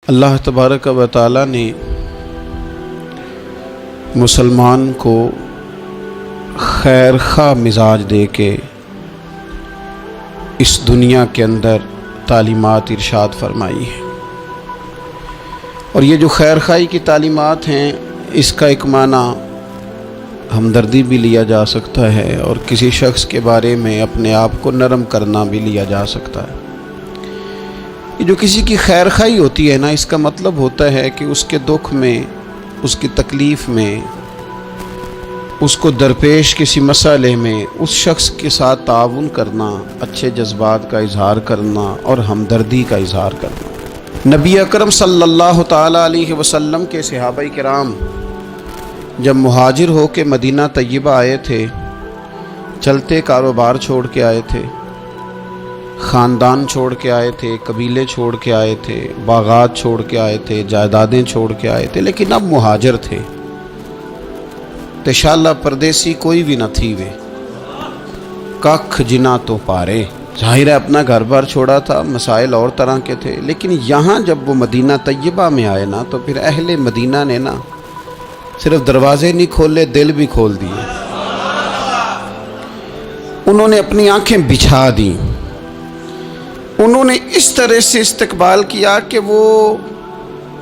اللہ تبارک و تعالی نے مسلمان کو خیر خواہ مزاج دے کے اس دنیا کے اندر تعلیمات ارشاد فرمائی ہے، اور یہ جو خیر خواہی کی تعلیمات ہیں اس کا ایک معنی ہمدردی بھی لیا جا سکتا ہے، اور کسی شخص کے بارے میں اپنے آپ کو نرم کرنا بھی لیا جا سکتا ہے۔ یہ جو کسی کی خیر خواہی ہوتی ہے نا، اس کا مطلب ہوتا ہے کہ اس کے دکھ میں، اس کی تکلیف میں، اس کو درپیش کسی مسئلے میں اس شخص کے ساتھ تعاون کرنا، اچھے جذبات کا اظہار کرنا اور ہمدردی کا اظہار کرنا۔ نبی اکرم صلی اللہ تعالیٰ علیہ وسلم کے صحابہ کرام جب مہاجر ہو کے مدینہ طیبہ آئے تھے، چلتے کاروبار چھوڑ کے آئے تھے، خاندان چھوڑ کے آئے تھے، قبیلے چھوڑ کے آئے تھے، باغات چھوڑ کے آئے تھے، جائیدادیں چھوڑ کے آئے تھے، لیکن اب مہاجر تھے۔ تشالہ پردیسی کوئی بھی نہ تھی وے، ککھ جنا تو پارے۔ ظاہر ہے اپنا گھر بار چھوڑا تھا، مسائل اور طرح کے تھے، لیکن یہاں جب وہ مدینہ طیبہ میں آئے نا، تو پھر اہل مدینہ نے نا صرف دروازے نہیں کھولے، دل بھی کھول دیے۔ انہوں نے اپنی آنکھیں بچھا دیں، انہوں نے اس طرح سے استقبال کیا کہ وہ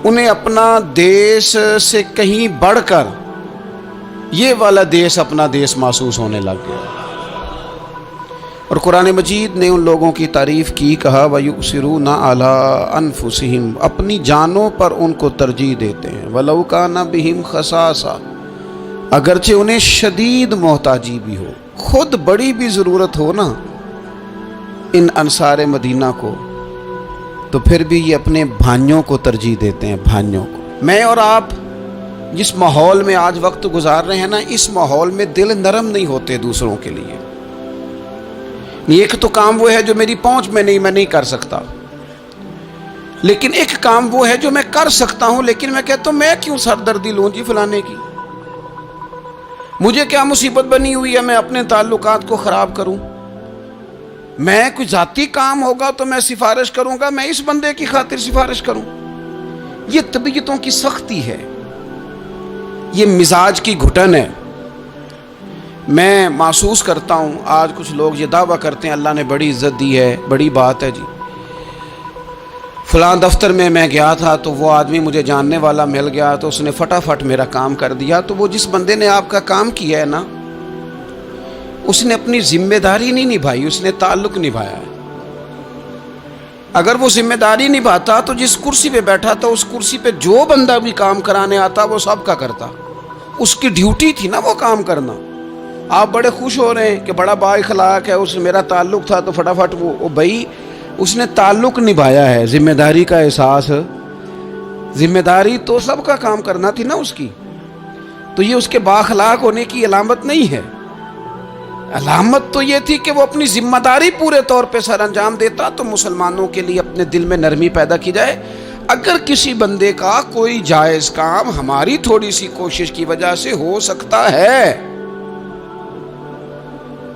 انہیں اپنا دیس سے کہیں بڑھ کر یہ والا دیس اپنا دیس محسوس ہونے لگ گیا۔ اور قرآن مجید نے ان لوگوں کی تعریف کی، کہا وَيُؤْثِرُونَ عَلَىٰ أَنفُسِهِمْ، اپنی جانوں پر ان کو ترجیح دیتے ہیں، وَلَوْ كَانَ بِهِمْ خَصَاصَةٌ، اگرچہ انہیں شدید محتاجی بھی ہو، خود بڑی بھی ضرورت ہو نا ان انصار مدینہ کو، تو پھر بھی یہ اپنے بھائیوں کو ترجیح دیتے ہیں، بھائیوں کو۔ میں اور آپ جس ماحول میں آج وقت گزار رہے ہیں نا، اس ماحول میں دل نرم نہیں ہوتے دوسروں کے لیے۔ ایک تو کام وہ ہے جو میری پہنچ میں نہیں، میں نہیں کر سکتا، لیکن ایک کام وہ ہے جو میں کر سکتا ہوں، لیکن میں کہتا ہوں میں کیوں سردردی لوں جی فلانے کی، مجھے کیا مصیبت بنی ہوئی ہے میں اپنے تعلقات کو خراب کروں؟ میں کوئی ذاتی کام ہوگا تو میں سفارش کروں گا، میں اس بندے کی خاطر سفارش کروں؟ یہ طبیعتوں کی سختی ہے، یہ مزاج کی گھٹن ہے۔ میں محسوس کرتا ہوں آج کچھ لوگ یہ دعویٰ کرتے ہیں اللہ نے بڑی عزت دی ہے، بڑی بات ہے جی، فلاں دفتر میں گیا تھا تو وہ آدمی مجھے جاننے والا مل گیا تو اس نے فٹافٹ میرا کام کر دیا۔ تو وہ جس بندے نے آپ کا کام کیا ہے نا، اس نے اپنی ذمہ داری نہیں نبھائی، اس نے تعلق نبھایا ہے۔ اگر وہ ذمہ داری نبھاتا تو جس کرسی پہ بیٹھا تھا اس کرسی پہ جو بندہ بھی کام کرانے آتا وہ سب کا کرتا، اس کی ڈیوٹی تھی نا وہ کام کرنا۔ آپ بڑے خوش ہو رہے ہیں کہ بڑا با اخلاق ہے، اس سے میرا تعلق تھا تو فٹافٹ وہ بھائی اس نے تعلق نبھایا ہے، ذمہ داری کا احساس، ذمہ داری تو سب کا کام کرنا تھی نا اس کی، تو یہ اس کے با اخلاق ہونے کی علامت نہیں ہے۔ علامت تو یہ تھی کہ وہ اپنی ذمہ داری پورے طور پہ سر انجام دیتا، تو مسلمانوں کے لیے اپنے دل میں نرمی پیدا کی جائے۔ اگر کسی بندے کا کوئی جائز کام ہماری تھوڑی سی کوشش کی وجہ سے ہو سکتا ہے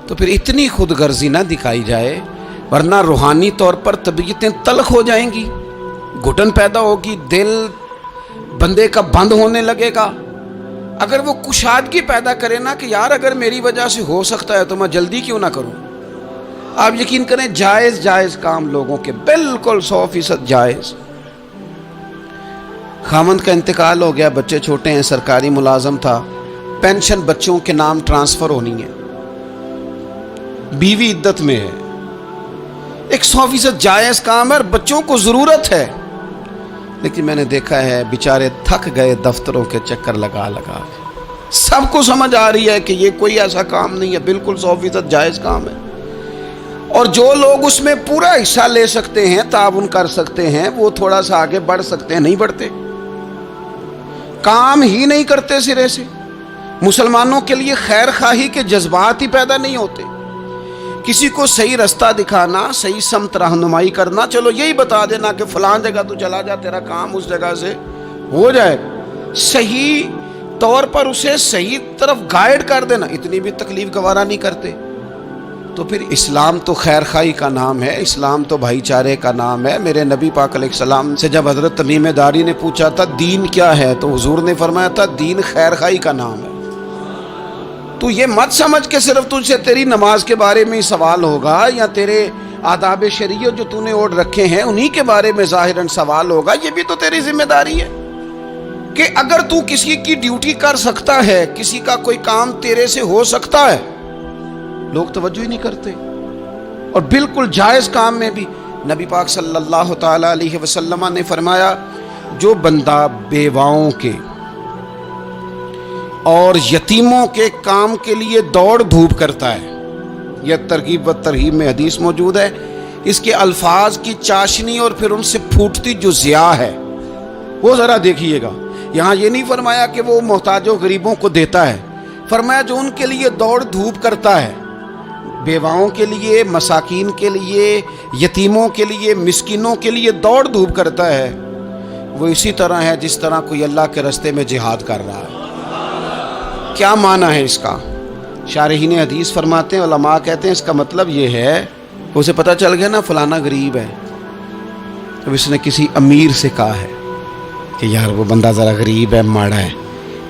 تو پھر اتنی خود غرضی نہ دکھائی جائے، ورنہ روحانی طور پر طبیعتیں تلخ ہو جائیں گی، گھٹن پیدا ہوگی، دل بندے کا بند ہونے لگے گا۔ اگر وہ کشادگی پیدا کرے نا کہ یار اگر میری وجہ سے ہو سکتا ہے تو میں جلدی کیوں نہ کروں۔ آپ یقین کریں جائز کام لوگوں کے بالکل 100% جائز۔ خاوند کا انتقال ہو گیا، بچے چھوٹے ہیں، سرکاری ملازم تھا، پینشن بچوں کے نام ٹرانسفر ہونی ہے، بیوی عدت میں ہے، ایک 100% جائز کام ہے، بچوں کو ضرورت ہے، لیکن میں نے دیکھا ہے بیچارے تھک گئے دفتروں کے چکر لگا لگا کے۔ سب کو سمجھ آ رہی ہے کہ یہ کوئی ایسا کام نہیں ہے، بالکل 100% جائز کام ہے، اور جو لوگ اس میں پورا حصہ لے سکتے ہیں، تعاون کر سکتے ہیں، وہ تھوڑا سا آگے بڑھ سکتے ہیں، نہیں بڑھتے، کام ہی نہیں کرتے سرے سے۔ مسلمانوں کے لیے خیر خواہی کے جذبات ہی پیدا نہیں ہوتے۔ کسی کو صحیح رستہ دکھانا، صحیح سمت رہنمائی کرنا، چلو یہی بتا دینا کہ فلاں جگہ تو چلا جا، تیرا کام اس جگہ سے ہو جائے، صحیح طور پر اسے صحیح طرف گائیڈ کر دینا، اتنی بھی تکلیف گوارا نہیں کرتے۔ تو پھر اسلام تو خیر خواہی کا نام ہے، اسلام تو بھائی چارے کا نام ہے۔ میرے نبی پاک علیہ السلام سے جب حضرت تمیم داری نے پوچھا تھا دین کیا ہے، تو حضور نے فرمایا تھا دین خیر خواہی کا نام ہے۔ تو یہ مت سمجھ کہ صرف تجھ سے تیری نماز کے بارے میں ہی سوال ہوگا یا تیرے آداب شریعت جو تو نے اوڑھ رکھے ہیں انہی کے بارے میں ظاہراً سوال ہوگا۔ یہ بھی تو تیری ذمہ داری ہے کہ اگر تو کسی کی ڈیوٹی کر سکتا ہے، کسی کا کوئی کام تیرے سے ہو سکتا ہے، لوگ توجہ ہی نہیں کرتے۔ اور بالکل جائز کام میں بھی نبی پاک صلی اللہ تعالی علیہ وسلم نے فرمایا جو بندہ بیواؤں کے اور یتیموں کے کام کے لیے دوڑ دھوپ کرتا ہے، یہ ترغیب و ترہیب میں حدیث موجود ہے، اس کے الفاظ کی چاشنی اور پھر ان سے پھوٹتی جو ضیاء ہے وہ ذرا دیکھیے گا۔ یہاں یہ نہیں فرمایا کہ وہ محتاجوں غریبوں کو دیتا ہے، فرمایا جو ان کے لیے دوڑ دھوپ کرتا ہے، بیواؤں کے لیے، مساکین کے لیے، یتیموں کے لیے، مسکینوں کے لیے دوڑ دھوپ کرتا ہے، وہ اسی طرح ہے جس طرح کوئی اللہ کے راستے میں جہاد کر رہا ہے۔ کیا معنی ہے اس کا؟ شارحین حدیث فرماتے ہیں، علماء کہتے ہیں اس کا مطلب یہ ہے کہ اسے پتہ چل گیا نا فلانا غریب ہے، تو اس نے کسی امیر سے کہا ہے کہ یار وہ بندہ ذرا غریب ہے، ماڑا ہے۔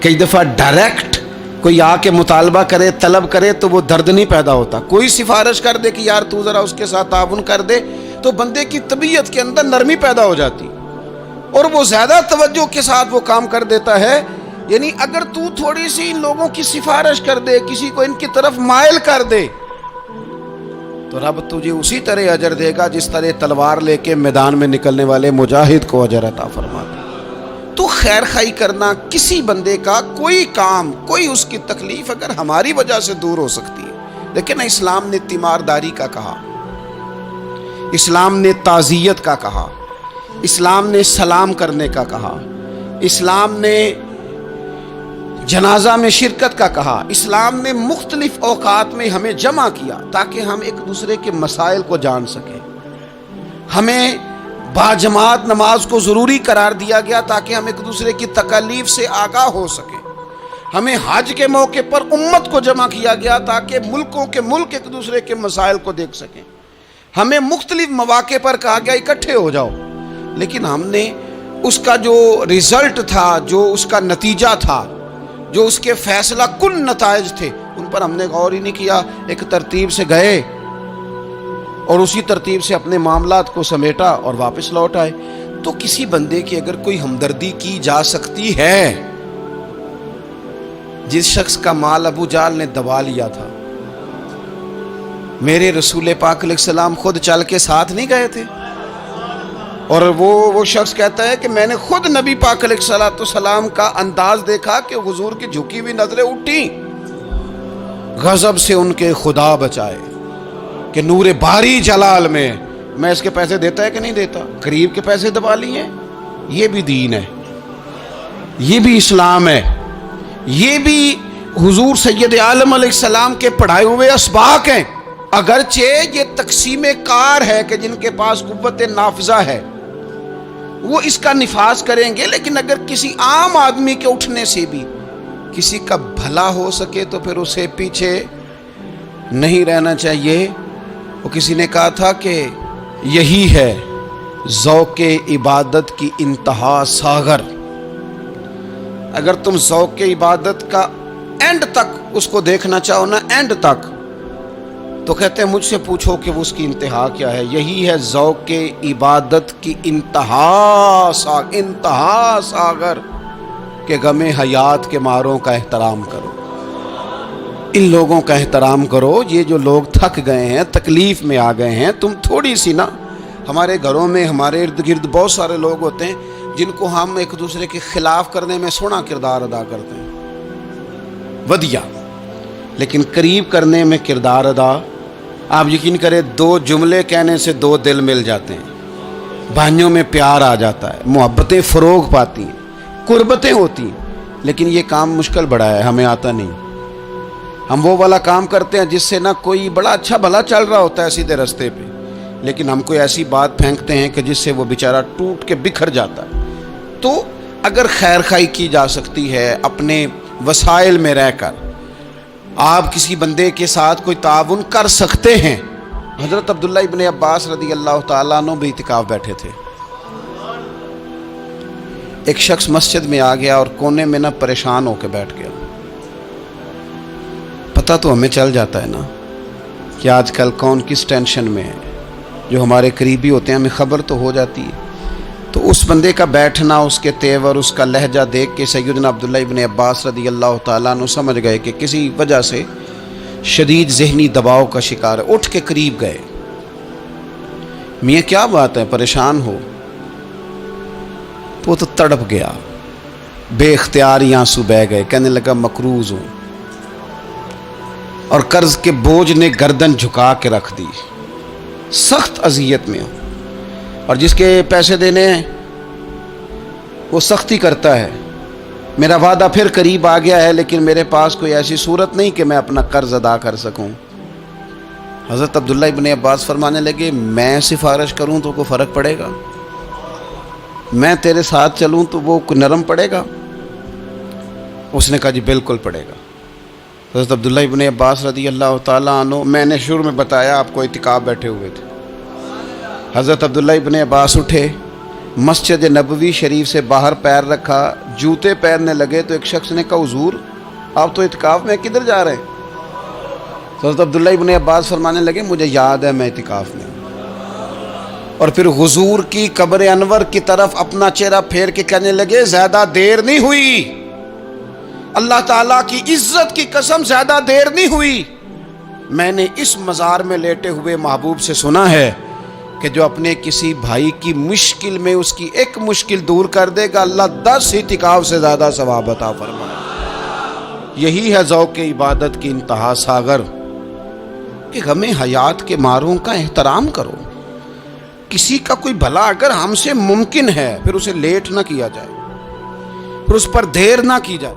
کئی دفعہ ڈائریکٹ کوئی آ کے مطالبہ کرے، طلب کرے تو وہ درد نہیں پیدا ہوتا۔ کوئی سفارش کر دے کہ یار تو ذرا اس کے ساتھ تعاون کر دے، تو بندے کی طبیعت کے اندر نرمی پیدا ہو جاتی اور وہ زیادہ توجہ کے ساتھ وہ کام کر دیتا ہے۔ یعنی اگر تو تھوڑی سی ان لوگوں کی سفارش کر دے، کسی کو ان کی طرف مائل کر دے، تو رب تجھے اسی طرح اجر دے گا جس طرح تلوار لے کے میدان میں نکلنے والے مجاہد کو اجر عطا فرماتا ہے۔ تو خیر خواہی کرنا، کسی بندے کا کوئی کام، کوئی اس کی تکلیف اگر ہماری وجہ سے دور ہو سکتی ہے، لیکن اسلام نے تیمارداری کا کہا، اسلام نے تعزیت کا کہا، اسلام نے سلام کرنے کا کہا، اسلام نے جنازہ میں شرکت کا کہا، اسلام نے مختلف اوقات میں ہمیں جمع کیا تاکہ ہم ایک دوسرے کے مسائل کو جان سکیں۔ ہمیں باجماعت نماز کو ضروری قرار دیا گیا تاکہ ہم ایک دوسرے کی تکالیف سے آگاہ ہو سکیں۔ ہمیں حج کے موقع پر امت کو جمع کیا گیا تاکہ ملکوں کے ملک ایک دوسرے کے مسائل کو دیکھ سکیں۔ ہمیں مختلف مواقع پر کہا گیا اکٹھے ہو جاؤ، لیکن ہم نے اس کا جو رزلٹ تھا، جو اس کا نتیجہ تھا، جو اس کے فیصلہ کن نتائج تھے، ان پر ہم نے غور ہی نہیں کیا۔ ایک ترتیب سے گئے اور اسی ترتیب سے اپنے معاملات کو سمیٹا اور واپس لوٹ آئے۔ تو کسی بندے کی اگر کوئی ہمدردی کی جا سکتی ہے، جس شخص کا مال ابو جہل نے دبا لیا تھا، میرے رسول پاک علیہ السلام خود چل کے ساتھ نہیں گئے تھے، اور وہ شخص کہتا ہے کہ میں نے خود نبی پاک علیہ السلام کا انداز دیکھا کہ حضور کی جھکی ہوئی نظریں اٹھی، غضب سے ان کے خدا بچائے کہ نور باری جلال میں اس کے پیسے دیتا ہے کہ نہیں دیتا، غریب کے پیسے دبا لیے۔ یہ بھی دین ہے، یہ بھی اسلام ہے، یہ بھی حضور سید عالم علیہ السلام کے پڑھائے ہوئے اسباق ہیں۔ اگرچہ یہ تقسیم کار ہے کہ جن کے پاس قوت نافذہ ہے وہ اس کا نفاذ کریں گے، لیکن اگر کسی عام آدمی کے اٹھنے سے بھی کسی کا بھلا ہو سکے تو پھر اسے پیچھے نہیں رہنا چاہیے۔ وہ کسی نے کہا تھا کہ یہی ہے ذوق عبادت کی انتہا ساغر۔ اگر تم ذوق عبادت کا اینڈ تک اس کو دیکھنا چاہو نا، اینڈ تک، تو کہتے ہیں مجھ سے پوچھو کہ وہ اس کی انتہا کیا ہے۔ یہی ہے ذوق عبادت کی انتہا ساغر کہ غم حیات کے ماروں کا احترام کرو، ان لوگوں کا احترام کرو۔ یہ جو لوگ تھک گئے ہیں، تکلیف میں آ گئے ہیں، تم تھوڑی سی نا، ہمارے گھروں میں ہمارے ارد گرد بہت سارے لوگ ہوتے ہیں جن کو ہم ایک دوسرے کے خلاف کرنے میں سونا کردار ادا کرتے ہیں، ودیا، لیکن قریب کرنے میں کردار ادا، آپ یقین کریں 2 جملے کہنے سے 2 دل مل جاتے ہیں، بھائیوں میں پیار آ جاتا ہے، محبتیں فروغ پاتی ہیں، قربتیں ہوتی ہیں۔ لیکن یہ کام مشکل بڑا ہے، ہمیں آتا نہیں۔ ہم وہ والا کام کرتے ہیں جس سے نہ کوئی بڑا اچھا بھلا چل رہا ہوتا ہے سیدھے رستے پہ، لیکن ہم کوئی ایسی بات پھینکتے ہیں کہ جس سے وہ بیچارہ ٹوٹ کے بکھر جاتا ہے۔ تو اگر خیر خواہی کی جا سکتی ہے اپنے وسائل میں رہ کر، آپ کسی بندے کے ساتھ کوئی تعاون کر سکتے ہیں۔ حضرت عبداللہ ابن عباس رضی اللہ تعالیٰ عنہ بھی اعتکاف بیٹھے تھے۔ ایک شخص مسجد میں آ گیا اور کونے میں پریشان ہو کے بیٹھ گیا۔ پتہ تو ہمیں چل جاتا ہے نا کہ آج کل کون کس ٹینشن میں ہے، جو ہمارے قریبی ہوتے ہیں ہمیں خبر تو ہو جاتی ہے۔ تو اس بندے کا بیٹھنا، اس کے تیور، اس کا لہجہ دیکھ کے سیدنا عبداللہ ابن عباس رضی اللہ تعالیٰ عنہ سمجھ گئے کہ کسی وجہ سے شدید ذہنی دباؤ کا شکار ہے۔ اٹھ کے قریب گئے، میاں کیا بات ہے، پریشان ہو؟ وہ تو تڑپ گیا، بے اختیار ہی آنسو بہہ گئے، کہنے لگا مقروض ہوں اور قرض کے بوجھ نے گردن جھکا کے رکھ دی، سخت اذیت میں ہوں، اور جس کے پیسے دینے ہیں وہ سختی کرتا ہے۔ میرا وعدہ پھر قریب آ گیا ہے، لیکن میرے پاس کوئی ایسی صورت نہیں کہ میں اپنا قرض ادا کر سکوں۔ حضرت عبداللہ ابن عباس فرمانے لگے میں سفارش کروں تو کوئی فرق پڑے گا؟ میں تیرے ساتھ چلوں تو وہ نرم پڑے گا؟ اس نے کہا جی بالکل پڑے گا۔ حضرت عبداللہ ابن عباس رضی اللہ تعالیٰ عنہ، میں نے شروع میں بتایا آپ کو اعتکاف بیٹھے ہوئے تھے۔ حضرت عبداللہ ابن عباس اٹھے، مسجد نبوی شریف سے باہر پیر رکھا، جوتے پہننے لگے تو ایک شخص نے کہا حضور آپ تو اعتکاف میں کدھر جا رہے ہیں؟ حضرت عبداللہ ابن عباس فرمانے لگے مجھے یاد ہے میں اعتکاف میں ہوں۔ اور پھر حضور کی قبر انور کی طرف اپنا چہرہ پھیر کے کہنے لگے زیادہ دیر نہیں ہوئی، اللہ تعالیٰ کی عزت کی قسم زیادہ دیر نہیں ہوئی، میں نے اس مزار میں لیٹے ہوئے محبوب سے سنا ہے کہ جو اپنے کسی بھائی کی مشکل میں اس کی ایک مشکل دور کر دے گا، اللہ 10 اعتکاف سے زیادہ ثواب عطا فرمائے۔ یہی ہے ذوق عبادت کی انتہا ساغر کہ غم حیات کے ماروں کا احترام کرو۔ کسی کا کوئی بھلا اگر ہم سے ممکن ہے پھر اسے لیٹ نہ کیا جائے، پھر اس پر دیر نہ کی جائے۔